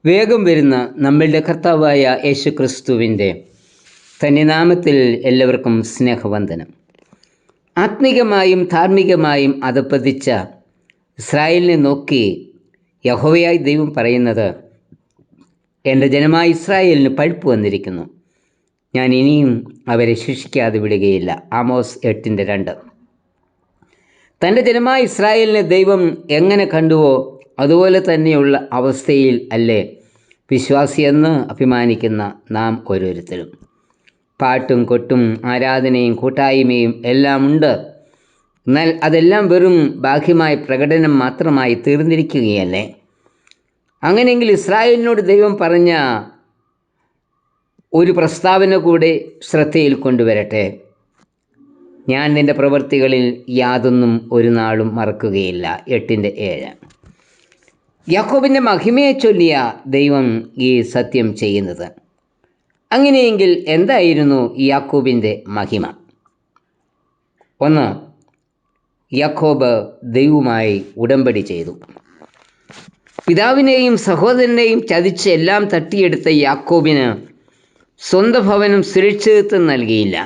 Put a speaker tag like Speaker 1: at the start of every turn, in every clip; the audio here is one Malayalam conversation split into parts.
Speaker 1: വേഗം വരുന്ന നമ്മളുടെ കർത്താവായ യേശുക്രിസ്തുവിൻ്റെ നാമത്തിൽ എല്ലാവർക്കും സ്നേഹവന്ദനം. ആത്മീകമായും ധാർമ്മികമായും അധപ്പതിച്ച ഇസ്രായേലിനെ നോക്കി യഹോവയായി ദൈവം പറയുന്നത്, എൻ്റെ ജനമായ ഇസ്രായേലിന് പഴുപ്പ് വന്നിരിക്കുന്നു, ഞാൻ ഇനിയും അവരെ ശിക്ഷിക്കാതെ വിടുകയില്ല. ആമോസ് 8:2. തൻ്റെ ജനമായ ഇസ്രായേലിനെ ദൈവം എങ്ങനെ കണ്ടുവോ അതുപോലെ തന്നെയുള്ള അവസ്ഥയിൽ അല്ലേ വിശ്വാസിയെന്ന് അഭിമാനിക്കുന്ന നാം ഓരോരുത്തരും. പാട്ടും കൊട്ടും ആരാധനയും കൂട്ടായ്മയും എല്ലാം ഉണ്ട്. എന്നാൽ അതെല്ലാം വെറും ബാഹ്യമായ പ്രകടനം മാത്രമായി തീർന്നിരിക്കുകയല്ലേ? അങ്ങനെയെങ്കിൽ ഇസ്രായേലിനോട് ദൈവം പറഞ്ഞ ഒരു പ്രസ്താവന കൂടെ ശ്രദ്ധയിൽ കൊണ്ടുവരട്ടെ. ഞാൻ നിൻ്റെ പ്രവൃത്തികളിൽ യാതൊന്നും ഒരു നാളും മറക്കുകയില്ല. 8:7. യാക്കോബിൻ്റെ മഹിമയെ ചൊല്ലിയ ദൈവം ഈ സത്യം ചെയ്യുന്നത്. അങ്ങനെയെങ്കിൽ എന്തായിരുന്നു യാക്കോബിൻ്റെ മഹിമ? 1. യാക്കോബ് ദൈവവുമായി ഉടമ്പടി ചെയ്തു. പിതാവിനെയും സഹോദരനെയും ചതിച്ച് എല്ലാം തട്ടിയെടുത്ത യാക്കോബിന് സ്വന്തം ഭവനം സുരക്ഷിതത്വം നൽകിയില്ല.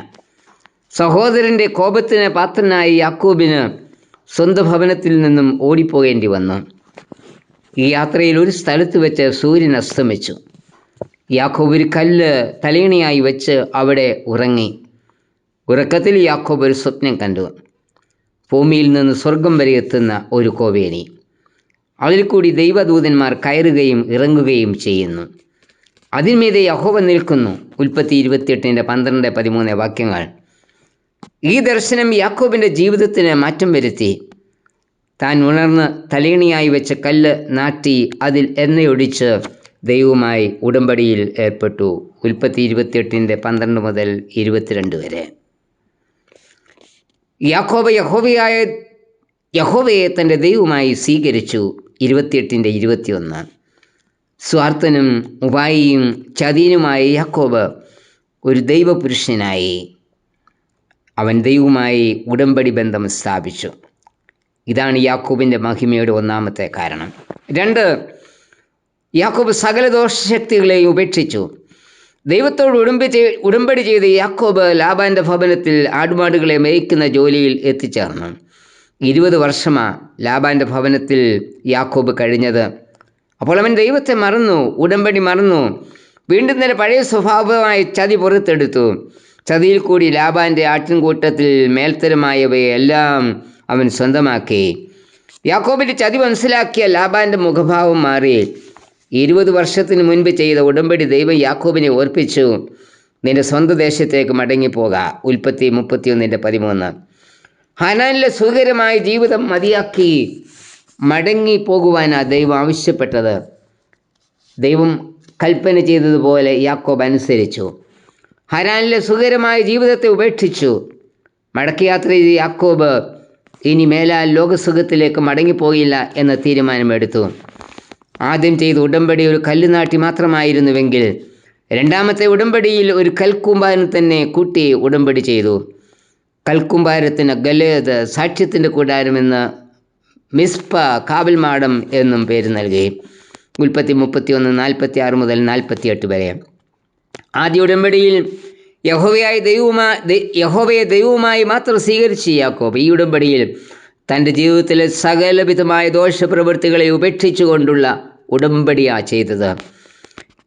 Speaker 1: സഹോദരൻ്റെ കോപത്തിന് പാത്രനായ യാക്കോബിന് സ്വന്തം ഭവനത്തിൽ നിന്നും ഓടിപ്പോകേണ്ടി വന്നു. ഈ യാത്രയിൽ ഒരു സ്ഥലത്ത് വെച്ച് സൂര്യൻ അസ്തമിച്ചു. യാക്കോബ് ഒരു കല്ല് തലയണിയായി വെച്ച് അവിടെ ഉറങ്ങി. ഉറക്കത്തിൽ യാക്കോബ് ഒരു സ്വപ്നം കണ്ടു. ഭൂമിയിൽ നിന്ന് സ്വർഗം വരെ എത്തുന്ന ഒരു കോവേരി, അതിൽ കൂടി ദൈവദൂതന്മാർ കയറുകയും ഇറങ്ങുകയും ചെയ്യുന്നു. അതിന്മീതെ യഹോവ നിൽക്കുന്നു. ഉൽപ്പത്തി 28:12-13 വാക്യങ്ങൾ. ഈ ദർശനം യാക്കോബിൻ്റെ ജീവിതത്തിന് മാറ്റം വരുത്തി. താൻ ഉണർന്ന് തലയണിയായി വെച്ച കല്ല് നാട്ടി അതിൽ എണ്ണയൊഴിച്ച് ദൈവവുമായി ഉടമ്പടിയിൽ ഏർപ്പെട്ടു. ഉൽപ്പത്തി 28:12-22 വരെ. യാക്കോബ് യഹോവയെ തൻ്റെ ദൈവമായി സ്വീകരിച്ചു. 28:21. സ്വാർത്ഥനും ഉപായിയും ചതിയനുമായ യാക്കോബ് ഒരു ദൈവപുരുഷനായി. അവൻ ദൈവവുമായി ഉടമ്പടി ബന്ധം സ്ഥാപിച്ചു. ഇതാണ് യാക്കോബിൻ്റെ മഹിമയുടെ ഒന്നാമത്തെ കാരണം. 2. യാക്കോബ് സകല ദോഷശക്തികളെയും ഉപേക്ഷിച്ചു. ദൈവത്തോട് ഉടമ്പടി ചെയ്ത് യാക്കോബ് ലാബാൻ്റെ ഭവനത്തിൽ ആടുമാടുകളെ മേയ്ക്കുന്ന ജോലിയിൽ എത്തിച്ചേർന്നു. 20 വർഷമാണ് ലാബാൻ്റെ ഭവനത്തിൽ യാക്കോബ് കഴിഞ്ഞത്. അപ്പോൾ അവൻ ദൈവത്തെ മറന്നു, ഉടമ്പടി മറന്നു. വീണ്ടും തന്നെ പഴയ സ്വഭാവമായ ചതി പുറത്തെടുത്തു. ചതിയിൽ കൂടി ലാബാൻ്റെ ആട്ടിൻകൂട്ടത്തിൽ മേൽത്തരമായവയെല്ലാം അവൻ സ്വന്തമാക്കി. യാക്കോബിൻ്റെ ചതി മനസ്സിലാക്കിയ ലാബാൻ്റെ മുഖഭാവം മാറി. 20 വർഷത്തിന് മുൻപ് ചെയ്ത ഉടമ്പടി ദൈവം യാക്കോബിനെ ഓർപ്പിച്ചു. നിന്റെ സ്വന്തം ദേശത്തേക്ക് മടങ്ങിപ്പോക. ഉൽപ്പത്തി 31:13. ഹാനാനിലെ സുഖകരമായ ജീവിതം മതിയാക്കി മടങ്ങി പോകുവാനാണ് ദൈവം ആവശ്യപ്പെട്ടത്. ദൈവം കൽപ്പന ചെയ്തതുപോലെ യാക്കോബ് അനുസരിച്ചു. ഹാനാനിലെ സുഖകരമായ ജീവിതത്തെ ഉപേക്ഷിച്ചു. മടക്കയാത്ര ചെയ്ത് യാക്കോബ് ഇനി മേലാൽ ലോകസുഖത്തിലേക്ക് മടങ്ങിപ്പോയില്ല എന്ന തീരുമാനമെടുത്തു. ആദ്യം ചെയ്ത ഉടമ്പടി ഒരു കല്ലുനാട്ടി മാത്രമായിരുന്നുവെങ്കിൽ രണ്ടാമത്തെ ഉടമ്പടിയിൽ ഒരു കൽക്കൂമ്പാരം തന്നെ കൂട്ടി ഉടമ്പടി ചെയ്തു. കൽക്കൂമ്പാരത്തിന് ഗലേദ്, സാക്ഷ്യത്തിൻ്റെ കൂടാരമെന്ന്, മിസ്പ, കാവൽമാടം എന്നും പേര് നൽകി. ഉൽപ്പത്തി 31:46-48 വരെ. ആദ്യ ഉടമ്പടിയിൽ യഹോവയെ ദൈവവുമായി മാത്രം സ്വീകരിച്ച് യാക്കോബ് ഈ ഉടമ്പടിയിൽ തൻ്റെ ജീവിതത്തിലെ സകലവിധമായ ദോഷപ്രവൃത്തികളെ ഉപേക്ഷിച്ചുകൊണ്ടുള്ള ഉടമ്പടിയാണ് ചെയ്തത്.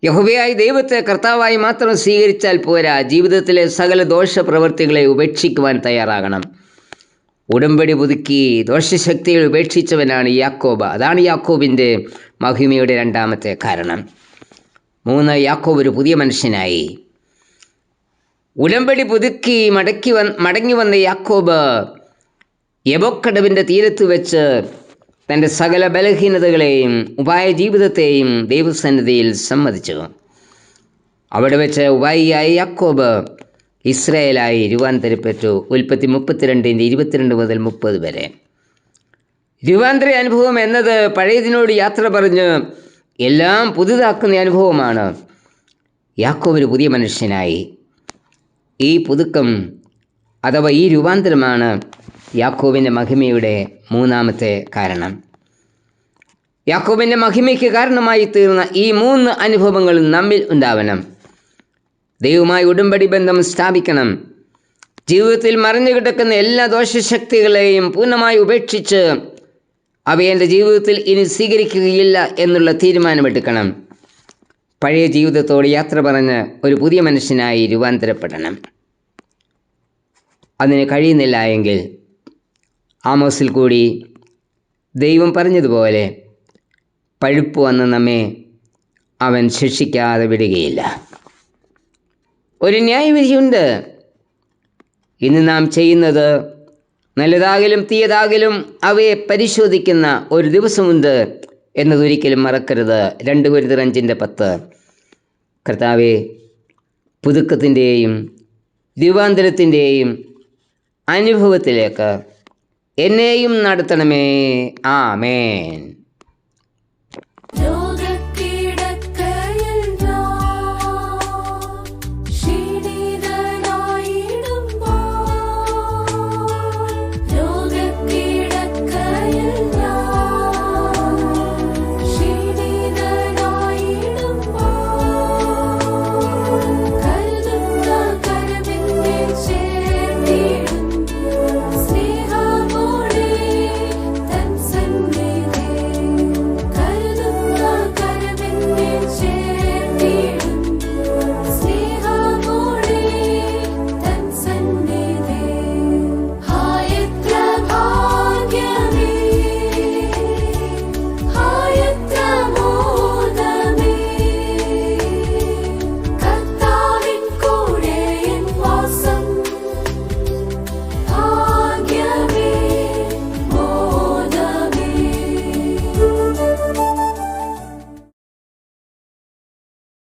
Speaker 1: യഹോവയായ ദൈവത്തെ കർത്താവായി മാത്രം സ്വീകരിച്ചാൽ പോരാ, ജീവിതത്തിലെ സകല ദോഷപ്രവൃത്തികളെ ഉപേക്ഷിക്കുവാൻ തയ്യാറാകണം. ഉടമ്പടി പുതുക്കി ദോഷശക്തികൾ ഉപേക്ഷിച്ചവനാണ് യാക്കോബ്. അതാണ് യാക്കോബിൻ്റെ മഹിമയുടെ രണ്ടാമത്തെ കാരണം. 3. യാക്കോബ് ഒരു പുതിയ മനുഷ്യനായി. ഉടമ്പടി പുതുക്കി മടങ്ങി വന്ന യാക്കോബ് യബോക്കടവിൻ്റെ തീരത്ത് വെച്ച് തൻ്റെ സകല ബലഹീനതകളെയും ഉപായ ജീവിതത്തെയും ദൈവസന്നിധിയിൽ സമ്മതിച്ചു. അവിടെ വെച്ച് ഉപായിയായ യാക്കോബ് ഇസ്രായേലായി രൂപാന്തരപ്പെട്ടു. ഉൽപ്പത്തി 32:22-30 വരെ. രൂപാന്തര അനുഭവം എന്നത് പഴയതിനോട് യാത്ര പറഞ്ഞ് എല്ലാം പുതുതാക്കുന്ന അനുഭവമാണ്. യാക്കോബ് ഒരു പുതിയ മനുഷ്യനായി. ഈ പുതുക്കം അഥവാ ഈ രൂപാന്തരമാണ് യാക്കോബിൻ്റെ മഹിമയുടെ മൂന്നാമത്തെ കാരണം. യാക്കോബിൻ്റെ മഹിമയ്ക്ക് കാരണമായി തീർന്ന ഈ 3 അനുഭവങ്ങളും നമ്മിൽ ഉണ്ടാവണം. ദൈവവുമായി ഉടമ്പടി ബന്ധം സ്ഥാപിക്കണം. ജീവിതത്തിൽ മറഞ്ഞു കിടക്കുന്ന എല്ലാ ദോഷശക്തികളെയും പൂർണ്ണമായി ഉപേക്ഷിച്ച് അവയെ എൻ്റെ ജീവിതത്തിൽ ഇനി സ്വീകരിക്കുകയില്ല എന്നുള്ള തീരുമാനമെടുക്കണം. പഴയ ജീവിതത്തോട് യാത്ര പറഞ്ഞ് ഒരു പുതിയ മനുഷ്യനായി രൂപാന്തരപ്പെടണം. അതിന് കഴിയുന്നില്ല എങ്കിൽ ആമോസിൽ കൂടി ദൈവം പറഞ്ഞതുപോലെ പഴുപ്പ് വന്ന് നമ്മെ അവൻ ശിക്ഷിക്കാതെ വിടുകയില്ല. ഒരു ന്യായവിധിയുണ്ട്. ഇന്ന് നാം ചെയ്യുന്നത് നല്ലതാകലും തീയതാകലും അവയെ പരിശോധിക്കുന്ന ഒരു ദിവസമുണ്ട് എന്നതൊരിക്കലും മറക്കരുത്. 2 കൊരിന്ത്യർ 5:10. കർത്താവേ, പുതുക്കത്തിൻ്റെയും രൂപാന്തരത്തിൻ്റെയും അനുഭവത്തിലേക്ക് എന്നെയും നടത്തണമേ. ആമേൻ.